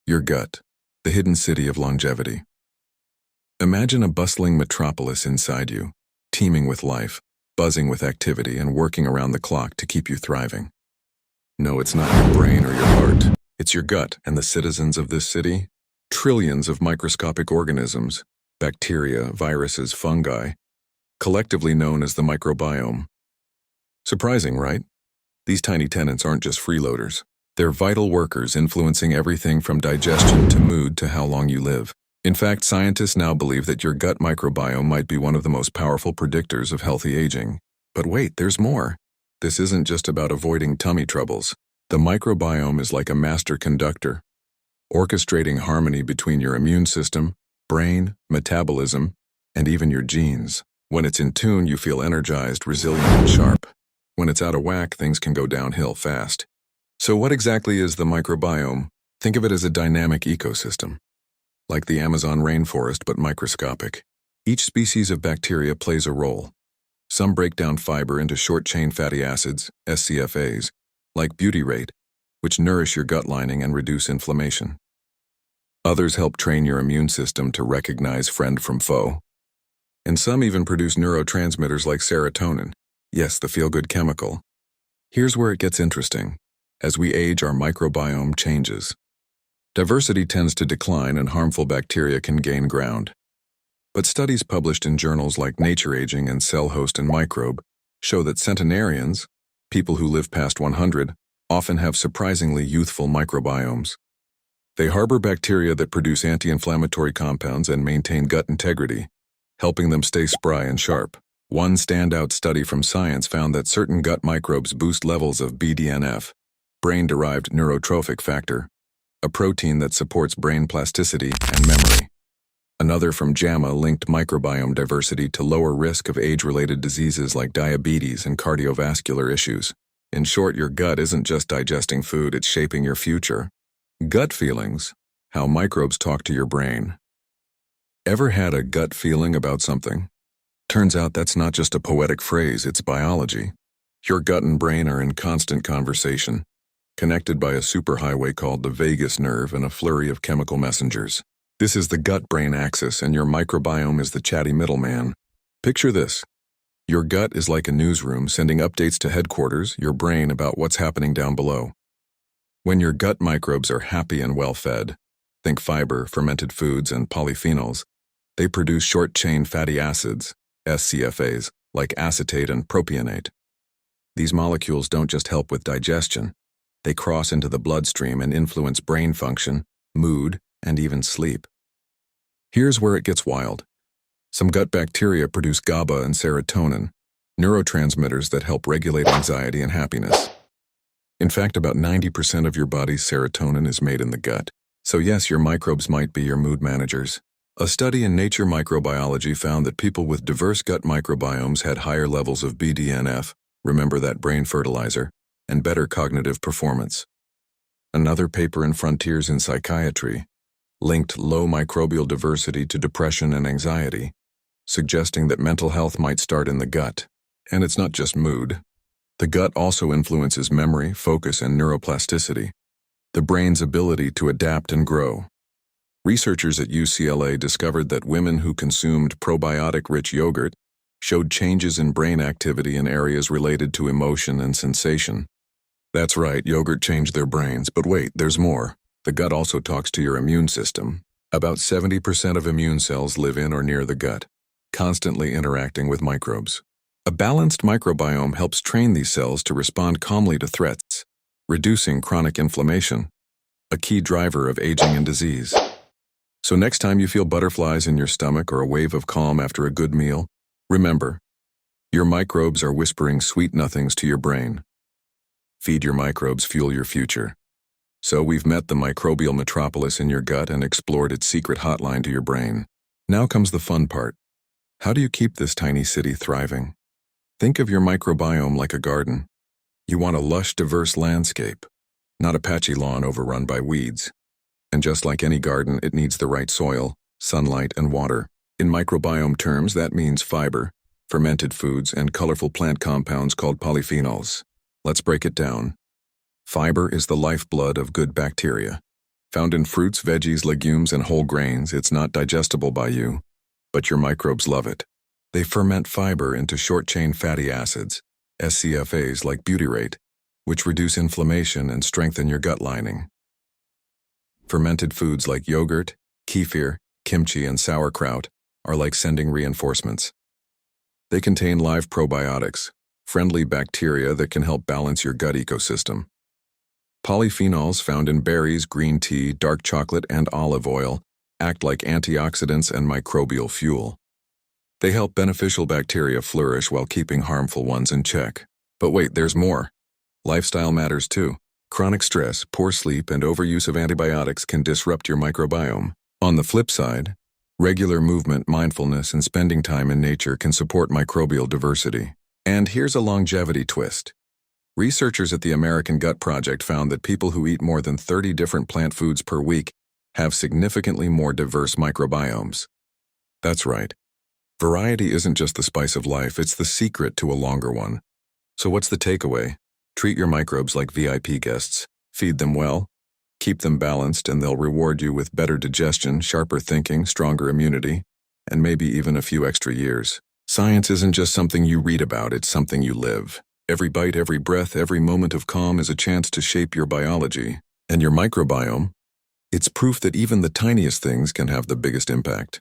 Your gut, the hidden city of longevity. Imagine a bustling metropolis inside you, teeming with life, buzzing with activity, and working around the clock to keep you thriving. No, it's not your brain or your heart. It's your gut, and the citizens of this city? Trillions of microscopic organisms, bacteria, viruses, fungi, collectively known as the microbiome. Surprising, right? These tiny tenants aren't just freeloaders. They're vital workers influencing everything from digestion to mood to how long you live. In fact, scientists now believe that your gut microbiome might be one of the most powerful predictors of healthy aging. But wait, there's more. This isn't just about avoiding tummy troubles. The microbiome is like a master conductor, orchestrating harmony between your immune system, brain, metabolism, and even your genes. When it's in tune, you feel energized, resilient, and sharp. When it's out of whack, things can go downhill fast. So what exactly is the microbiome? Think of it as a dynamic ecosystem, like the Amazon rainforest but microscopic. Each species of bacteria plays a role. Some break down fiber into short-chain fatty acids, SCFAs, like butyrate, which nourish your gut lining and reduce inflammation. Others help train your immune system to recognize friend from foe. And some even produce neurotransmitters like serotonin. Yes, the feel-good chemical. Here's where it gets interesting. As we age, our microbiome changes. Diversity tends to decline and harmful bacteria can gain ground. But studies published in journals like Nature Aging and Cell Host and Microbe show that centenarians, people who live past 100, often have surprisingly youthful microbiomes. They harbor bacteria that produce anti-inflammatory compounds and maintain gut integrity, helping them stay spry and sharp. One standout study from Science found that certain gut microbes boost levels of BDNF, brain-derived neurotrophic factor, a protein that supports brain plasticity and memory. Another from JAMA linked microbiome diversity to lower risk of age-related diseases like diabetes and cardiovascular issues. In short, your gut isn't just digesting food, it's shaping your future. Gut feelings, how microbes talk to your brain. Ever had a gut feeling about something? Turns out that's not just a poetic phrase, it's biology. Your gut and brain are in constant conversation, connected by a superhighway called the vagus nerve and a flurry of chemical messengers. This is the gut-brain axis, and your microbiome is the chatty middleman. Picture this. Your gut is like a newsroom sending updates to headquarters, your brain, about what's happening down below. When your gut microbes are happy and well-fed, think fiber, fermented foods, and polyphenols, they produce short-chain fatty acids, SCFAs, like acetate and propionate. These molecules don't just help with digestion. They cross into the bloodstream and influence brain function, mood, and even sleep. Here's where it gets wild. Some gut bacteria produce GABA and serotonin, neurotransmitters that help regulate anxiety and happiness. In fact, about 90% of your body's serotonin is made in the gut. So yes, your microbes might be your mood managers. A study in Nature Microbiology found that people with diverse gut microbiomes had higher levels of BDNF, remember that brain fertilizer, and better cognitive performance. Another paper in Frontiers in Psychiatry linked low microbial diversity to depression and anxiety, suggesting that mental health might start in the gut. And it's not just mood. The gut also influences memory, focus, and neuroplasticity, the brain's ability to adapt and grow. Researchers at UCLA discovered that women who consumed probiotic-rich yogurt showed changes in brain activity in areas related to emotion and sensation. That's right, yogurt changed their brains, but wait, there's more. The gut also talks to your immune system. About 70% of immune cells live in or near the gut, constantly interacting with microbes. A balanced microbiome helps train these cells to respond calmly to threats, reducing chronic inflammation, a key driver of aging and disease. So next time you feel butterflies in your stomach or a wave of calm after a good meal, remember, your microbes are whispering sweet nothings to your brain. Feed your microbes, fuel your future. So we've met the microbial metropolis in your gut and explored its secret hotline to your brain. Now comes the fun part. How do you keep this tiny city thriving? Think of your microbiome like a garden. You want a lush, diverse landscape, not a patchy lawn overrun by weeds. And just like any garden, it needs the right soil, sunlight, and water. In microbiome terms, that means fiber, fermented foods, and colorful plant compounds called polyphenols. Let's break it down. Fiber is the lifeblood of good bacteria. Found in fruits, veggies, legumes, and whole grains, it's not digestible by you, but your microbes love it. They ferment fiber into short-chain fatty acids, SCFAs like butyrate, which reduce inflammation and strengthen your gut lining. Fermented foods like yogurt, kefir, kimchi, and sauerkraut are like sending reinforcements. They contain live probiotics, friendly bacteria that can help balance your gut ecosystem. Polyphenols found in berries, green tea, dark chocolate, and olive oil act like antioxidants and microbial fuel. They help beneficial bacteria flourish while keeping harmful ones in check. But wait, there's more. Lifestyle matters too. Chronic stress, poor sleep, and overuse of antibiotics can disrupt your microbiome. On the flip side, regular movement, mindfulness, and spending time in nature can support microbial diversity. And here's a longevity twist. Researchers at the American Gut Project found that people who eat more than 30 different plant foods per week have significantly more diverse microbiomes. That's right. Variety isn't just the spice of life, it's the secret to a longer one. So what's the takeaway? Treat your microbes like VIP guests. Feed them well, keep them balanced, and they'll reward you with better digestion, sharper thinking, stronger immunity, and maybe even a few extra years. Science isn't just something you read about, it's something you live. Every bite, every breath, every moment of calm is a chance to shape your biology. And your microbiome? It's proof that even the tiniest things can have the biggest impact.